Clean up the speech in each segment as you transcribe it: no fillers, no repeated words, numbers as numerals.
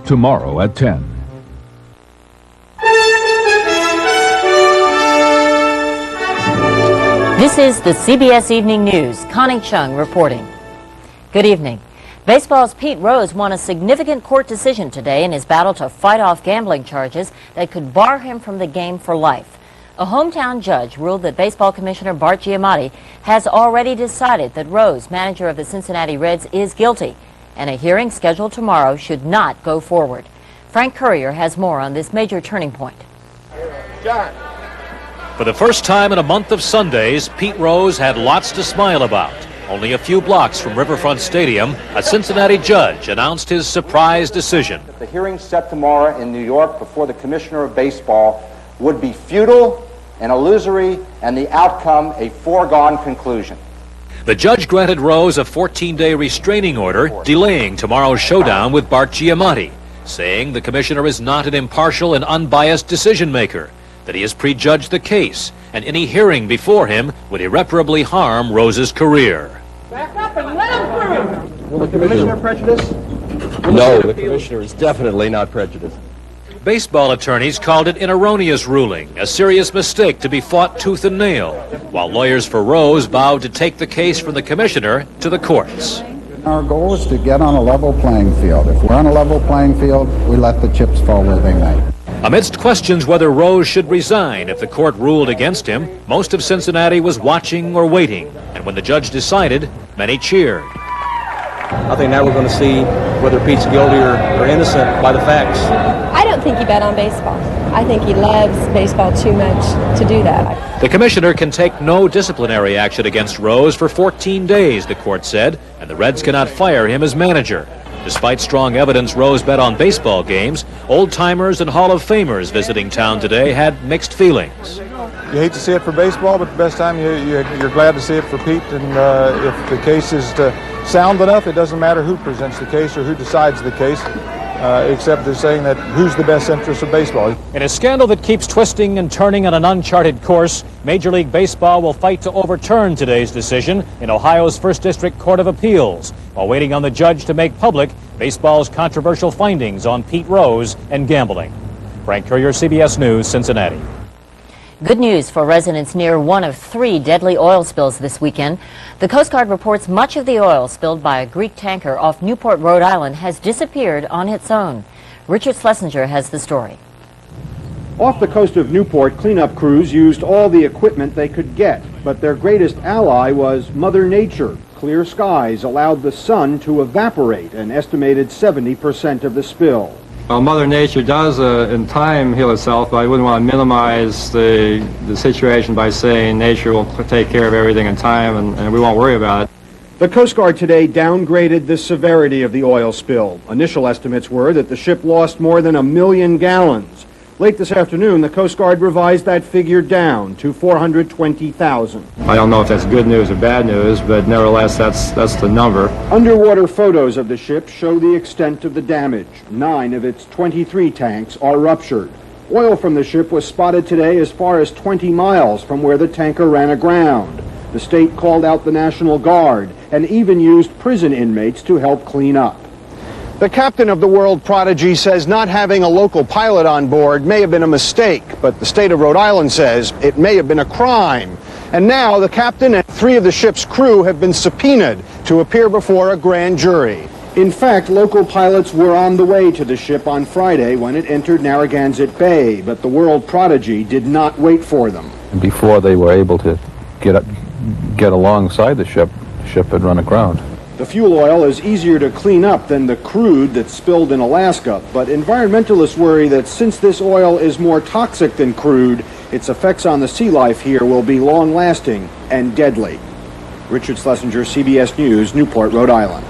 tomorrow at 10. This is the CBS Evening News. Connie Chung reporting. Good evening. Baseball's Pete Rose won a significant court decision today in his battle to fight off gambling charges that could bar him from the game for life. A hometown judge ruled that Baseball Commissioner Bart Giamatti has already decided that Rose, manager of the Cincinnati Reds, is guilty, and a hearing scheduled tomorrow should not go forward. Frank Courier has more on this major turning point. John. For the first time in a month of Sundays, Pete Rose had lots to smile about. Only a few blocks from Riverfront Stadium, a Cincinnati judge announced his surprise decision. The hearing set tomorrow in New York before the Commissioner of Baseball would be futile and illusory, and the outcome a foregone conclusion. The judge granted Rose a 14-day restraining order, delaying tomorrow's showdown with Bart Giamatti, saying the commissioner is not an impartial and unbiased decision-maker, that he has prejudged the case, and any hearing before him would irreparably harm Rose's career. Back up and let him through! Will the commissioner prejudice? No, the commissioner is definitely not prejudiced. Baseball attorneys called it an erroneous ruling, a serious mistake to be fought tooth and nail, while lawyers for Rose vowed to take the case from the commissioner to the courts. Our goal is to get on a level playing field. If we're on a level playing field, we let the chips fall where they may. Amidst questions whether Rose should resign if the court ruled against him, most of Cincinnati was watching or waiting, and when the judge decided, many cheered. I think now we're going to see whether Pete's guilty or innocent by the facts. I don't think he bet on baseball. I think he loves baseball too much to do that. The commissioner can take no disciplinary action against Rose for 14 days, the court said, and the Reds cannot fire him as manager. Despite strong evidence Rose bet on baseball games, old-timers and Hall of Famers visiting town today had mixed feelings. You hate to see it for baseball, but the best time you're glad to see it for Pete. And if the case is sound enough, it doesn't matter who presents the case or who decides the case, except they're saying that who's the best interest of baseball. In a scandal that keeps twisting and turning on an uncharted course, Major League Baseball will fight to overturn today's decision in Ohio's First District Court of Appeals, while waiting on the judge to make public baseball's controversial findings on Pete Rose and gambling. Frank Courier, CBS News, Cincinnati. Good news for residents near one of 3 deadly oil spills this weekend. The Coast Guard reports much of the oil spilled by a Greek tanker off Newport, Rhode Island has disappeared on its own. Richard Schlesinger has the story. Off the coast of Newport, cleanup crews used all the equipment they could get, but their greatest ally was Mother Nature. Clear skies allowed the sun to evaporate an estimated 70% of the spill. Well, Mother Nature does, in time, heal itself, but I wouldn't want to minimize the situation by saying nature will take care of everything in time and we won't worry about it. The Coast Guard today downgraded the severity of the oil spill. Initial estimates were that the ship lost more than 1 million gallons. Late this afternoon, the Coast Guard revised that figure down to 420,000. I don't know if that's good news or bad news, but nevertheless, that's the number. Underwater photos of the ship show the extent of the damage. 9 of its 23 tanks are ruptured. Oil from the ship was spotted today as far as 20 miles from where the tanker ran aground. The state called out the National Guard and even used prison inmates to help clean up. The captain of the World Prodigy says not having a local pilot on board may have been a mistake, but the state of Rhode Island says it may have been a crime. And now the captain and 3 of the ship's crew have been subpoenaed to appear before a grand jury. In fact, local pilots were on the way to the ship on Friday when it entered Narragansett Bay, but the World Prodigy did not wait for them. Before they were able to get alongside the ship had run aground. The fuel oil is easier to clean up than the crude that spilled in Alaska, but environmentalists worry that since this oil is more toxic than crude, its effects on the sea life here will be long-lasting and deadly. Richard Schlesinger, CBS News, Newport, Rhode Island.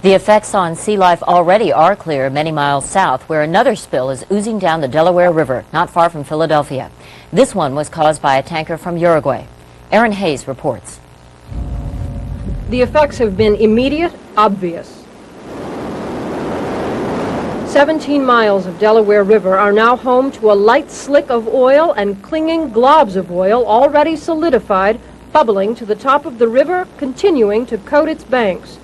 The effects on sea life already are clear many miles south, where another spill is oozing down the Delaware River, not far from Philadelphia. This one was caused by a tanker from Uruguay. Aaron Hayes reports. The effects have been immediate, obvious. 17 miles of Delaware River are now home to a light slick of oil and clinging globs of oil already solidified, bubbling to the top of the river, continuing to coat its banks.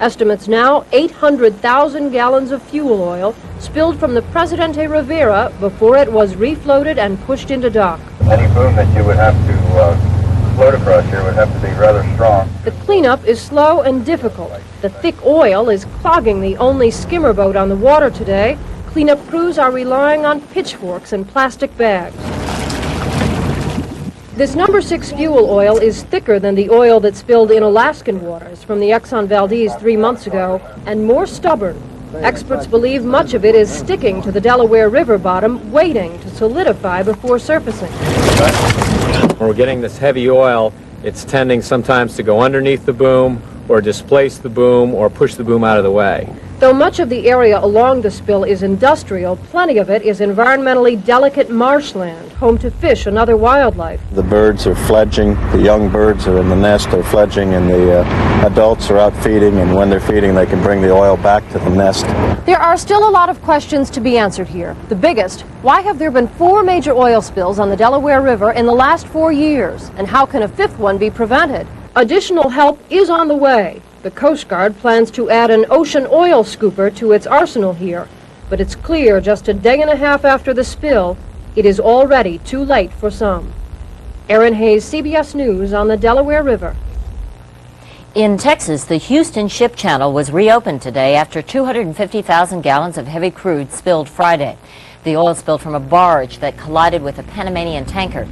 Estimates now 800,000 gallons of fuel oil spilled from the Presidente Rivera before it was refloated and pushed into dock. Any boom that you would have to float across here would have to be rather strong. The cleanup is slow and difficult. The thick oil is clogging the only skimmer boat on the water today. Cleanup crews are relying on pitchforks and plastic bags. This number 6 fuel oil is thicker than the oil that spilled in Alaskan waters from the Exxon Valdez 3 months ago and more stubborn. Experts believe much of it is sticking to the Delaware River bottom, waiting to solidify before surfacing. When we're getting this heavy oil, it's tending sometimes to go underneath the boom or displace the boom or push the boom out of the way. Though much of the area along the spill is industrial, plenty of it is environmentally delicate marshland, home to fish and other wildlife. The birds are fledging, the young birds are in the nest, are fledging, and the adults are out feeding, and when they're feeding they can bring the oil back to the nest. There are still a lot of questions to be answered here. The biggest, why have there been 4 major oil spills on the Delaware River in the last 4 years? And how can a 5th one be prevented? Additional help is on the way. The Coast Guard plans to add an ocean oil scooper to its arsenal here, but it's clear just a day and a half after the spill, it is already too late for some. Erin Hayes, CBS News on the Delaware River. In Texas, the Houston Ship Channel was reopened today after 250,000 gallons of heavy crude spilled Friday. The oil spilled from a barge that collided with a Panamanian tanker.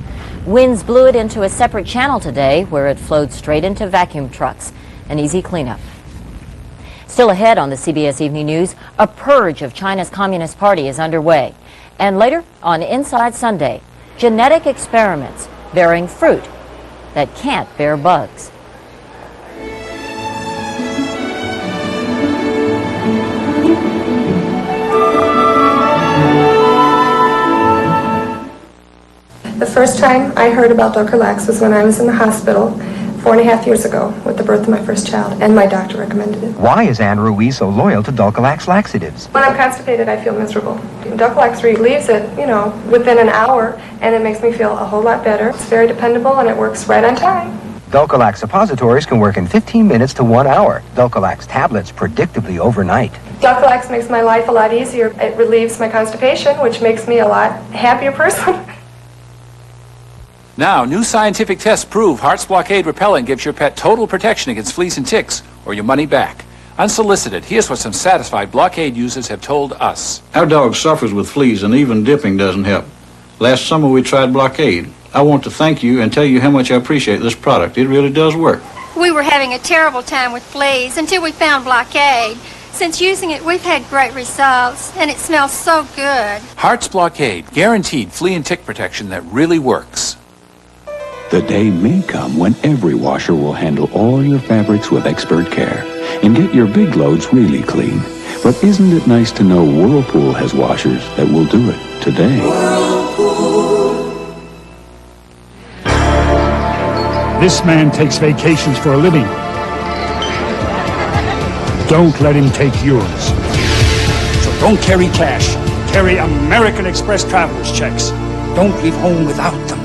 Winds blew it into a separate channel today where it flowed straight into vacuum trucks. An easy cleanup. Still ahead on the CBS Evening News, a purge of China's Communist Party is underway. And later, on Inside Sunday, genetic experiments bearing fruit that can't bear bugs. The first time I heard about Dr. Lax was when I was in the hospital 4.5 years ago with the birth of my first child, and my doctor recommended it. Why is Anne Ruiz so loyal to Dulcolax laxatives? When I'm constipated, I feel miserable. Dulcolax relieves it, within an hour, and it makes me feel a whole lot better. It's very dependable, and it works right on time. Dulcolax suppositories can work in 15 minutes to 1 hour. Dulcolax tablets predictably overnight. Dulcolax makes my life a lot easier. It relieves my constipation, which makes me a lot happier person. Now, new scientific tests prove Heart's Blockade Repellent gives your pet total protection against fleas and ticks, or your money back. Unsolicited, here's what some satisfied Blockade users have told us. Our dog suffers with fleas, and even dipping doesn't help. Last summer we tried Blockade. I want to thank you and tell you how much I appreciate this product. It really does work. We were having a terrible time with fleas until we found Blockade. Since using it, we've had great results, and it smells so good. Heart's Blockade, guaranteed flea and tick protection that really works. The day may come when every washer will handle all your fabrics with expert care and get your big loads really clean. But isn't it nice to know Whirlpool has washers that will do it today? This man takes vacations for a living. Don't let him take yours. So don't carry cash. Carry American Express traveler's checks. Don't leave home without them.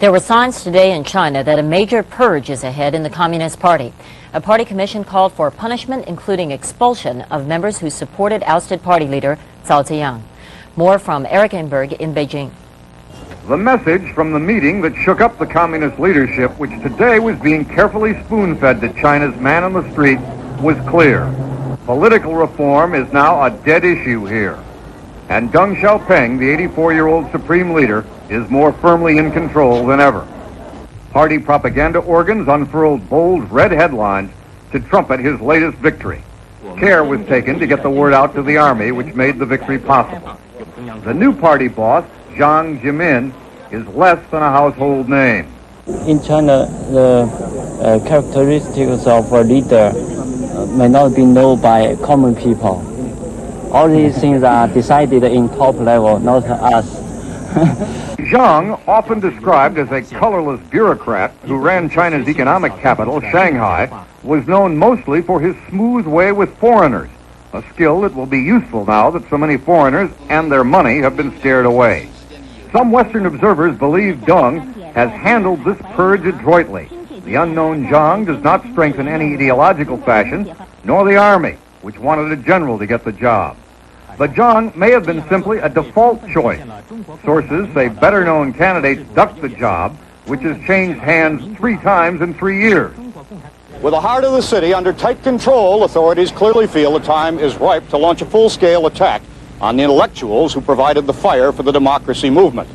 There were signs today in China that a major purge is ahead in the Communist Party. A party commission called for punishment, including expulsion of members who supported ousted party leader Cao Ziyang. More from Eric Enberg in Beijing. The message from the meeting that shook up the communist leadership, which today was being carefully spoon-fed to China's man on the street, was clear. Political reform is now a dead issue here. And Deng Xiaoping, the 84-year-old supreme leader, is more firmly in control than ever. Party propaganda organs unfurled bold red headlines to trumpet his latest victory. Care was taken to get the word out to the army, which made the victory possible. The new party boss, Jiang Zemin, is less than a household name. In China, the characteristics of a leader may not be known by common people. All these things are decided in top level, not us. Jiang, often described as a colorless bureaucrat who ran China's economic capital, Shanghai, was known mostly for his smooth way with foreigners, a skill that will be useful now that so many foreigners and their money have been scared away. Some Western observers believe Deng has handled this purge adroitly, The unknown Zhang does not strengthen any ideological fashion, nor the Army, which wanted a general to get the job. The Zhang may have been simply a default choice. Sources say better-known candidates ducked the job, which has changed hands 3 times in 3 years. With the heart of the city under tight control, authorities clearly feel the time is ripe to launch a full-scale attack on the intellectuals who provided the fire for the democracy movement.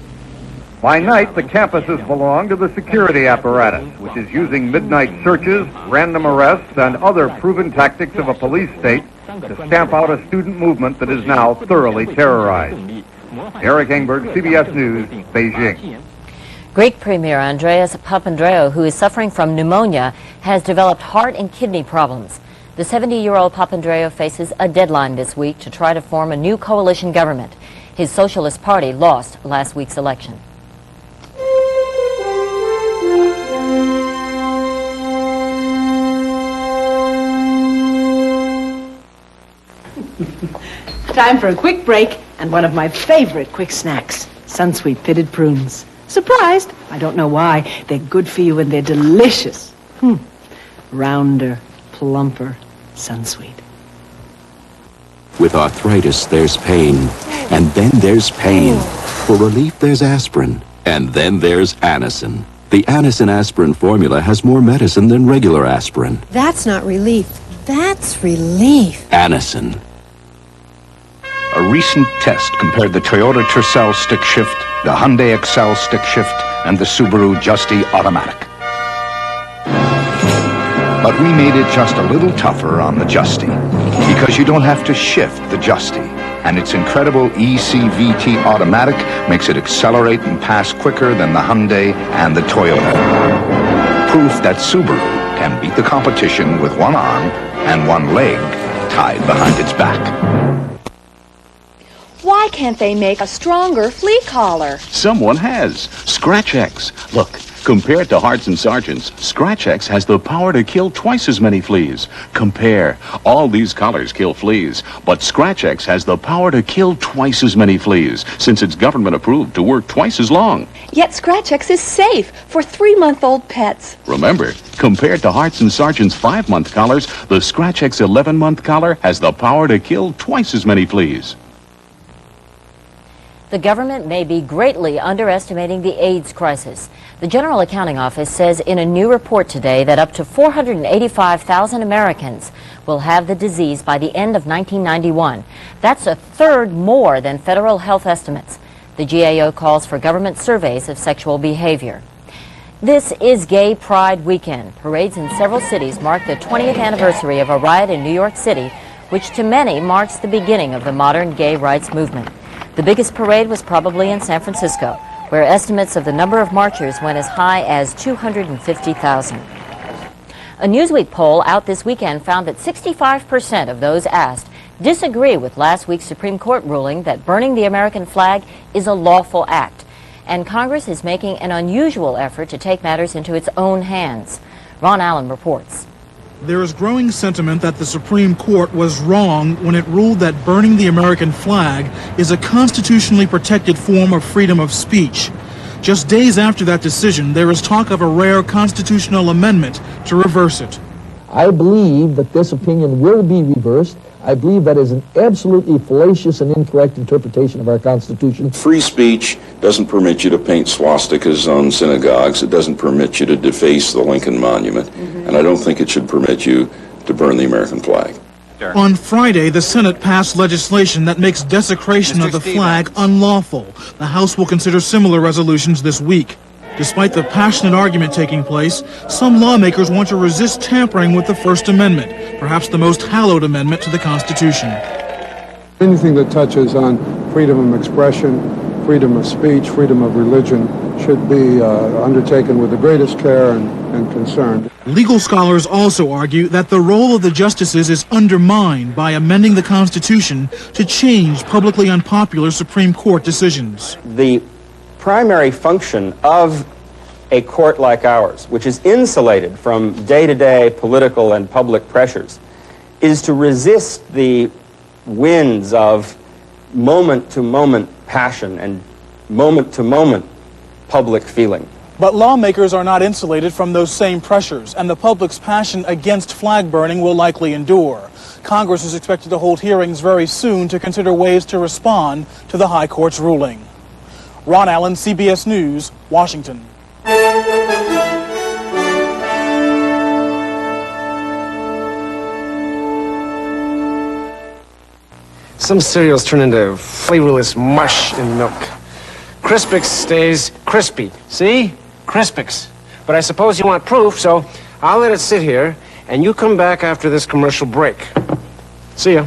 By night, the campuses belong to the security apparatus, which is using midnight searches, random arrests, and other proven tactics of a police state to stamp out a student movement that is now thoroughly terrorized. Eric Engberg, CBS News, Beijing. Greek Premier Andreas Papandreou, who is suffering from pneumonia, has developed heart and kidney problems. The 70-year-old Papandreou faces a deadline this week to try to form a new coalition government. His Socialist Party lost last week's election. Time for a quick break and one of my favorite quick snacks, Sunsweet pitted prunes. Surprised? I don't know why. They're good for you and they're delicious. Rounder, plumper, Sunsweet. With arthritis, there's pain. And then there's pain. For relief, there's aspirin. And then there's Anacin. The Anacin aspirin formula has more medicine than regular aspirin. That's not relief. That's relief. Anacin. A recent test compared the Toyota Tercel stick shift, the Hyundai Excel stick shift, and the Subaru Justy Automatic. But we made it just a little tougher on the Justy, because you don't have to shift the Justy, and its incredible ECVT Automatic makes it accelerate and pass quicker than the Hyundai and the Toyota. Proof that Subaru can beat the competition with one arm and one leg tied behind its back. Why can't they make a stronger flea collar? Someone has. Scratch X. Look, compared to Hearts and Sergeants, Scratch X has the power to kill twice as many fleas. Compare. All these collars kill fleas, but Scratch X has the power to kill twice as many fleas, since it's government approved to work twice as long. Yet Scratch X is safe for 3-month-old pets. Remember, compared to Hearts and Sergeants' 5-month collars, the Scratch X 11-month collar has the power to kill twice as many fleas. The government may be greatly underestimating the AIDS crisis. The General Accounting Office says in a new report today that up to 485,000 Americans will have the disease by the end of 1991. That's a third more than federal health estimates. The GAO calls for government surveys of sexual behavior. This is Gay Pride Weekend. Parades in several cities mark the 20th anniversary of a riot in New York City, which to many marks the beginning of the modern gay rights movement. The biggest parade was probably in San Francisco, where estimates of the number of marchers went as high as 250,000. A Newsweek poll out this weekend found that 65% of those asked disagree with last week's Supreme Court ruling that burning the American flag is a lawful act. And Congress is making an unusual effort to take matters into its own hands. Ron Allen reports. There is growing sentiment that the Supreme Court was wrong when it ruled that burning the American flag is a constitutionally protected form of freedom of speech. Just days after that decision, there is talk of a rare constitutional amendment to reverse it. I believe that this opinion will be reversed. I believe that is an absolutely fallacious and incorrect interpretation of our Constitution. Free speech doesn't permit you to paint swastikas on synagogues. It doesn't permit you to deface the Lincoln Monument. And I don't think it should permit you to burn the American flag. On Friday, the Senate passed legislation that makes desecration of the flag unlawful. The House will consider similar resolutions this week. Despite the passionate argument taking place, some lawmakers want to resist tampering with the First Amendment, perhaps the most hallowed amendment to the Constitution. Anything that touches on freedom of expression, freedom of speech, freedom of religion should be undertaken with the greatest care and concern. Legal scholars also argue that the role of the justices is undermined by amending the Constitution to change publicly unpopular Supreme Court decisions. The primary function of a court like ours, which is insulated from day-to-day political and public pressures, is to resist the winds of moment-to-moment passion and moment-to-moment public feeling. But lawmakers are not insulated from those same pressures, and the public's passion against flag burning will likely endure. Congress is expected to hold hearings very soon to consider ways to respond to the High Court's ruling. Ron Allen, CBS News, Washington. Some cereals turn into flavorless mush in milk. Crispix stays crispy. See? Crispix. But I suppose you want proof, so I'll let it sit here, and you come back after this commercial break. See ya.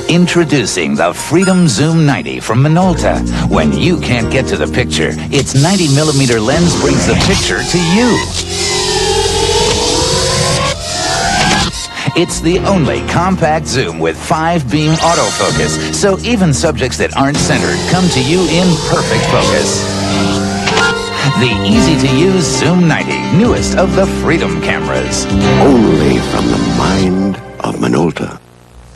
Introducing the Freedom Zoom 90 from Minolta. When you can't get to the picture, its 90mm lens brings the picture to you. It's the only compact zoom with 5-beam autofocus, so even subjects that aren't centered come to you in perfect focus. The easy-to-use Zoom 90, newest of the Freedom cameras. Only from the mind of Minolta.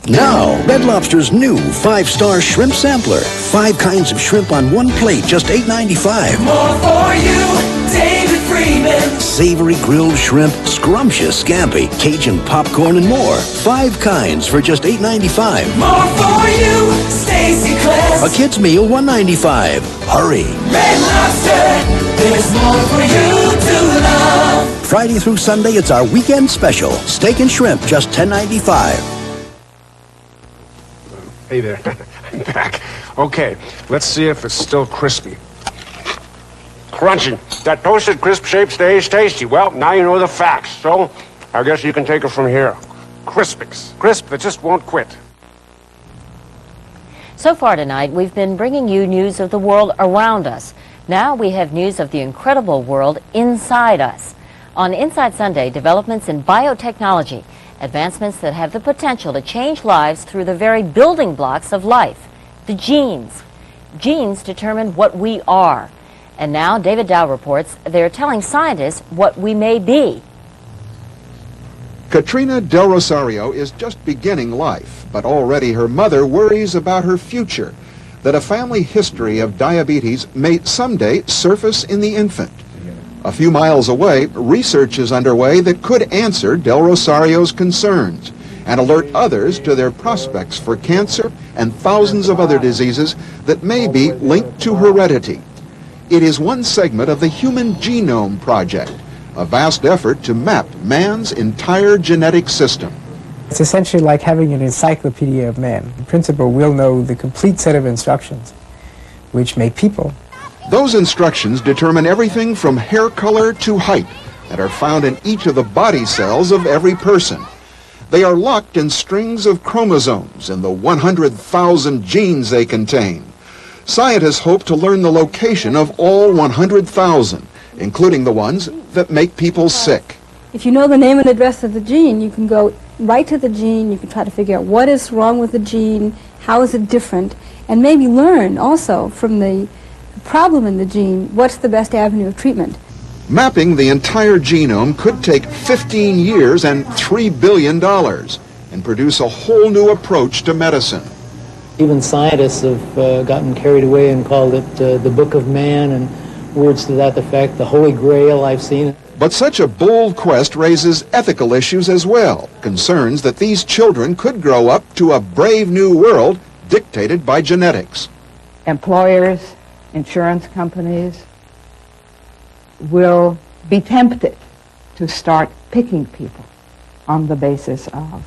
Now, Red Lobster's new 5-star shrimp sampler. 5 kinds of shrimp on one plate, just $8.95. More for you, David Freeman. Savory grilled shrimp, scrumptious scampi, Cajun popcorn, and more. 5 kinds for just $8.95. More for you, Stacy Class. A kid's meal, $1.95. Hurry. Red Lobster, there's more for you to love. Friday through Sunday, it's our weekend special. Steak and shrimp, just $10.95. Hey there. I'm back. Okay, let's see if it's still crispy. Crunchy. That toasted crisp shape stays tasty. Well, now you know the facts, so I guess you can take it from here. Crispix. Crisp that just won't quit. So far tonight, we've been bringing you news of the world around us. Now we have news of the incredible world inside us. On Inside Sunday, developments in biotechnology. Advancements that have the potential to change lives through the very building blocks of life, the genes. Genes determine what we are. And now David Dow reports they're telling scientists what we may be. Katrina Del Rosario is just beginning life, but already her mother worries about her future, that a family history of diabetes may someday surface in the infant. A few miles away, research is underway that could answer Del Rosario's concerns and alert others to their prospects for cancer and thousands of other diseases that may be linked to heredity. It is one segment of the Human Genome Project, a vast effort to map man's entire genetic system. It's essentially like having an encyclopedia of man. In principle, we'll know the complete set of instructions which make people. Those instructions determine everything from hair color to height and are found in each of the body cells of every person. They are locked in strings of chromosomes in the 100,000 genes they contain. Scientists hope to learn the location of all 100,000, including the ones that make people sick. If you know the name and address of the gene, you can go right to the gene, you can try to figure out what is wrong with the gene, how is it different, and maybe learn also from the problem in the gene, what's the best avenue of treatment. Mapping the entire genome could take 15 years and $3 billion and produce a whole new approach to medicine. Even scientists have gotten carried away and called it the Book of Man and words to that effect, the Holy Grail. I've seen it. But such a bold quest raises ethical issues as well, concerns that these children could grow up to a brave new world dictated by genetics. Employers, insurance companies will be tempted to start picking people on the basis of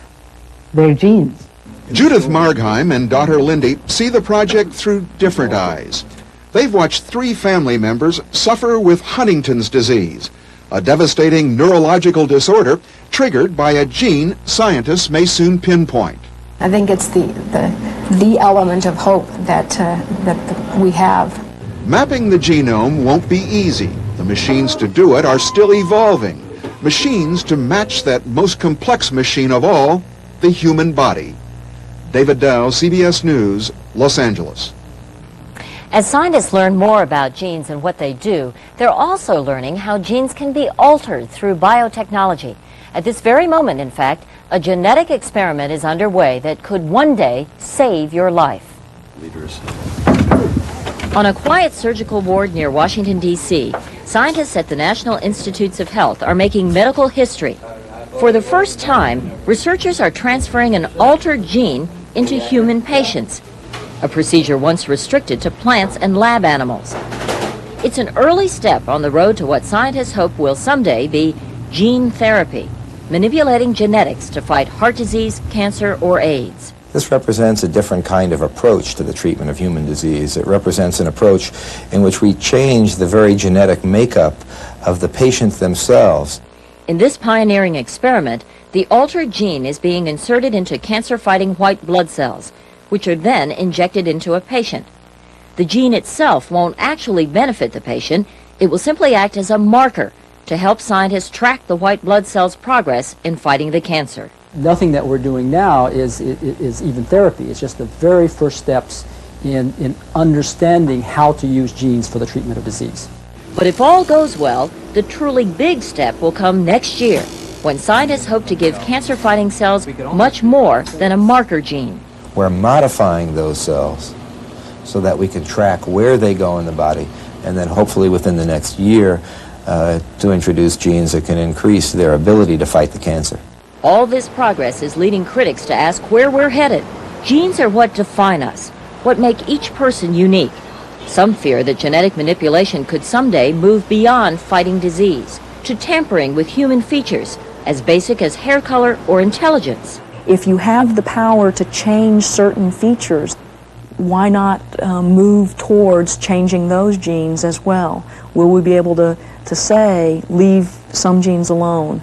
their genes. Judith Margheim and daughter Lindy see the project through different eyes. They've watched 3 family members suffer with Huntington's disease, a devastating neurological disorder triggered by a gene scientists may soon pinpoint. I think it's the element of hope that we have. Mapping the genome won't be easy. The machines to do it are still evolving. Machines to match that most complex machine of all, the human body. David Dow, CBS News, Los Angeles. As scientists learn more about genes and what they do, they're also learning how genes can be altered through biotechnology. At this very moment, in fact, a genetic experiment is underway that could one day save your life. Leaders. On a quiet surgical ward near Washington, D.C., scientists at the National Institutes of Health are making medical history. For the first time, researchers are transferring an altered gene into human patients, a procedure once restricted to plants and lab animals. It's an early step on the road to what scientists hope will someday be gene therapy, manipulating genetics to fight heart disease, cancer, or AIDS. This represents a different kind of approach to the treatment of human disease. It represents an approach in which we change the very genetic makeup of the patients themselves. In this pioneering experiment, the altered gene is being inserted into cancer-fighting white blood cells, which are then injected into a patient. The gene itself won't actually benefit the patient. It will simply act as a marker to help scientists track the white blood cells' progress in fighting the cancer. Nothing that we're doing now is even therapy. It's just the very first steps in understanding how to use genes for the treatment of disease. But if all goes well, the truly big step will come next year, when scientists hope to give cancer-fighting cells much more than a marker gene. We're modifying those cells so that we can track where they go in the body, and then hopefully within the next year to introduce genes that can increase their ability to fight the cancer. All this progress is leading critics to ask where we're headed. Genes are what define us, what make each person unique. Some fear that genetic manipulation could someday move beyond fighting disease to tampering with human features as basic as hair color or intelligence. If you have the power to change certain features, why not move towards changing those genes as well? Will we be able to say, leave some genes alone?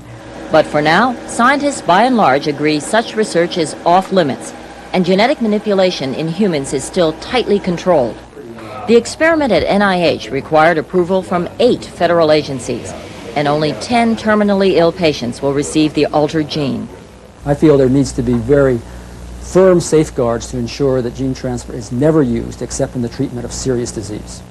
But for now, scientists by and large agree such research is off limits, and genetic manipulation in humans is still tightly controlled. The experiment at NIH required approval from 8 federal agencies, and only 10 terminally ill patients will receive the altered gene. I feel there needs to be very firm safeguards to ensure that gene transfer is never used except in the treatment of serious disease.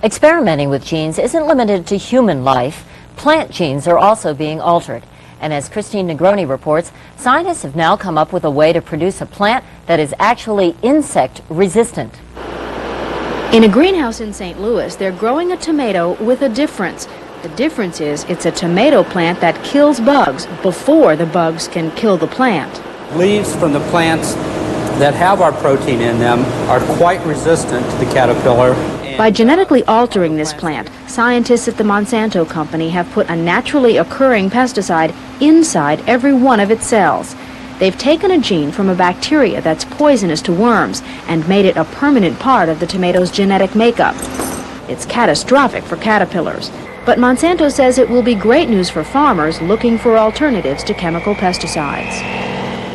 Experimenting with genes isn't limited to human life. Plant genes are also being altered. And as Christine Negroni reports, scientists have now come up with a way to produce a plant that is actually insect resistant. In a greenhouse in St. Louis, they're growing a tomato with a difference. The difference is it's a tomato plant that kills bugs before the bugs can kill the plant. Leaves from the plants that have our protein in them are quite resistant to the caterpillar. By genetically altering this plant, scientists at the Monsanto company have put a naturally occurring pesticide inside every one of its cells. They've taken a gene from a bacteria that's poisonous to worms and made it a permanent part of the tomato's genetic makeup. It's catastrophic for caterpillars, but Monsanto says it will be great news for farmers looking for alternatives to chemical pesticides.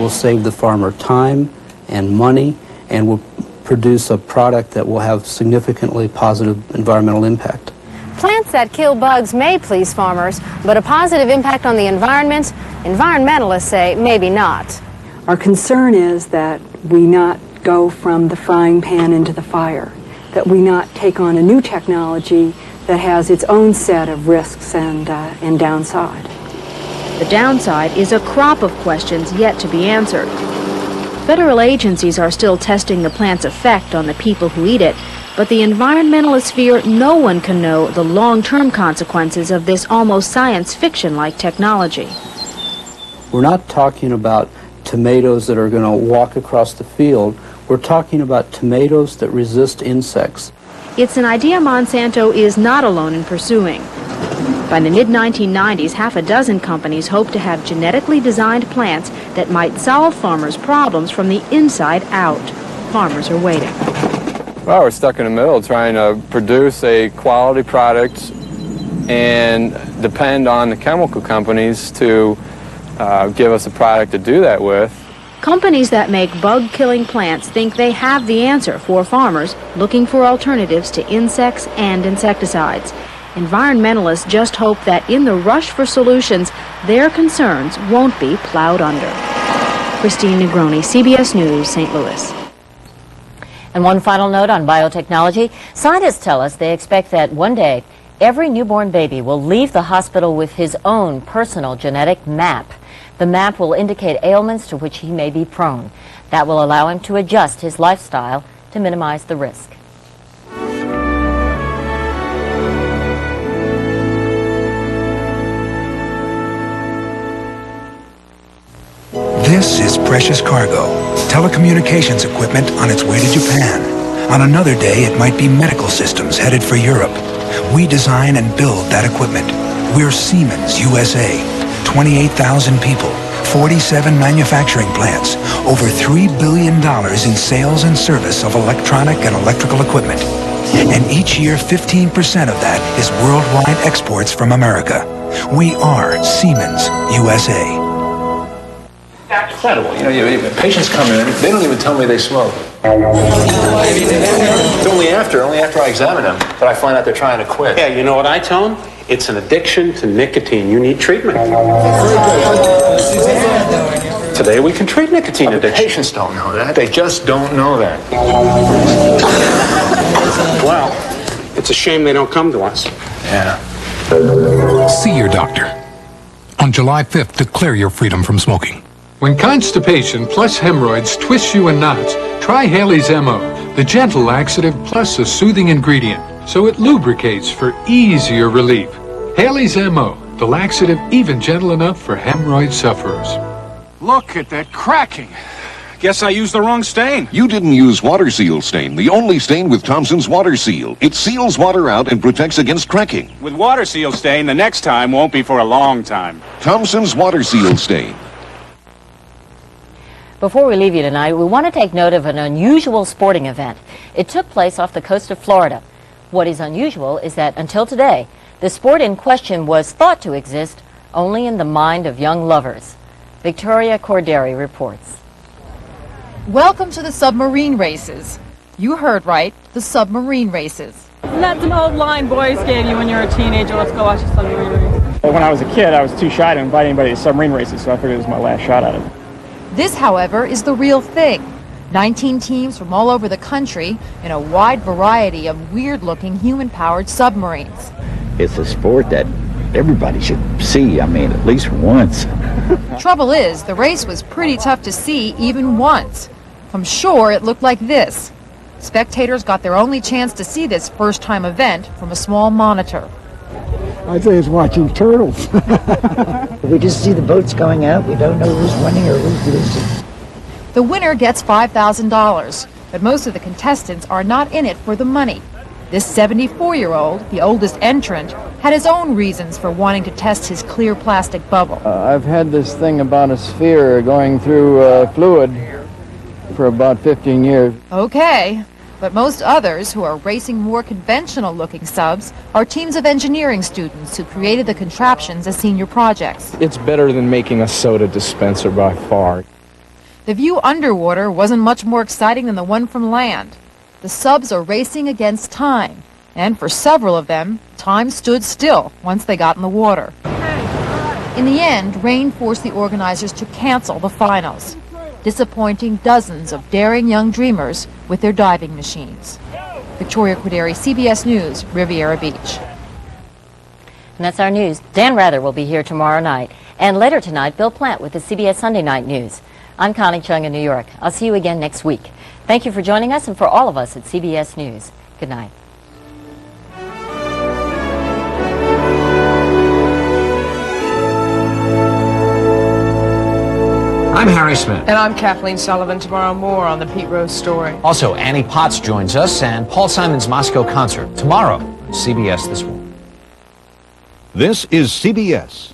We'll save the farmer time and money, and we'll produce a product that will have significantly positive environmental impact. Plants that kill bugs may please farmers, but a positive impact on the environment, environmentalists say maybe not. Our concern is that we not go from the frying pan into the fire, that we not take on a new technology that has its own set of risks and downside. The downside is a crop of questions yet to be answered. Federal agencies are still testing the plant's effect on the people who eat it, but the environmentalists fear no one can know the long-term consequences of this almost science fiction-like technology. We're not talking about tomatoes that are going to walk across the field. We're talking about tomatoes that resist insects. It's an idea Monsanto is not alone in pursuing. By the mid-1990s, half a dozen companies hope to have genetically designed plants that might solve farmers' problems from the inside out. Farmers are waiting. Well, we're stuck in the middle trying to produce a quality product and depend on the chemical companies to give us a product to do that with. Companies that make bug-killing plants think they have the answer for farmers looking for alternatives to insects and insecticides. Environmentalists just hope that in the rush for solutions, their concerns won't be plowed under. Christine Negroni, CBS News, St. Louis. And one final note on biotechnology. Scientists tell us they expect that one day, every newborn baby will leave the hospital with his own personal genetic map. The map will indicate ailments to which he may be prone. That will allow him to adjust his lifestyle to minimize the risk. This is precious cargo, telecommunications equipment on its way to Japan. On another day, it might be medical systems headed for Europe. We design and build that equipment. We're Siemens USA. 28,000 people, 47 manufacturing plants, over $3 billion in sales and service of electronic and electrical equipment. And each year, 15% of that is worldwide exports from America. We are Siemens USA. Incredible. Patients come in, they don't even tell me they smoke. It's only after I examine them that I find out they're trying to quit. Yeah, you know what I tell them? It's an addiction to nicotine. You need treatment. Today we can treat nicotine addiction. Patients don't know that. They just don't know that. Well, it's a shame they don't come to us. Yeah. See your doctor. On July 5th, declare your freedom from smoking. When constipation plus hemorrhoids twists you in knots, try Haley's MO, the gentle laxative plus a soothing ingredient, so it lubricates for easier relief. Haley's MO, the laxative even gentle enough for hemorrhoid sufferers. Look at that cracking. Guess I used the wrong stain. You didn't use Water Seal stain, the only stain with Thompson's Water Seal. It seals water out and protects against cracking. With Water Seal stain, the next time won't be for a long time. Thompson's Water Seal stain. Before we leave you tonight, we want to take note of an unusual sporting event. It took place off the coast of Florida. What is unusual is that until today, the sport in question was thought to exist only in the mind of young lovers. Victoria Corderi reports. Welcome to the submarine races. You heard right, the submarine races. Isn't that some old line boys gave you when you were a teenager? Let's go watch a submarine race. When I was a kid, I was too shy to invite anybody to submarine races, so I figured it was my last shot at it. This, however, is the real thing. 19 teams from all over the country in a wide variety of weird-looking human-powered submarines. It's a sport that everybody should see, at least once. Trouble is, the race was pretty tough to see even once. From shore, it looked like this. Spectators got their only chance to see this first-time event from a small monitor. I think it's watching turtles. We just see the boats going out. We don't know who's winning or who's losing. The winner gets $5,000, but most of the contestants are not in it for the money. This 74-year-old, the oldest entrant, had his own reasons for wanting to test his clear plastic bubble. I've had this thing about a sphere going through fluid for about 15 years. Okay, but most others who are racing more conventional-looking subs are teams of engineering students who created the contraptions as senior projects. It's better than making a soda dispenser by far. The view underwater wasn't much more exciting than the one from land. The subs are racing against time, and for several of them, time stood still once they got in the water. In the end, rain forced the organizers to cancel the finals, disappointing dozens of daring young dreamers with their diving machines. Victoria Corderi, CBS News, Riviera Beach. And that's our news. Dan Rather will be here tomorrow night. And later tonight, Bill Plant with the CBS Sunday Night News. I'm Connie Chung in New York. I'll see you again next week. Thank you for joining us and for all of us at CBS News. Good night. I'm Harry Smith. And I'm Kathleen Sullivan. Tomorrow, more on the Pete Rose Story. Also, Annie Potts joins us and Paul Simon's Moscow concert tomorrow. CBS This Morning. This is CBS.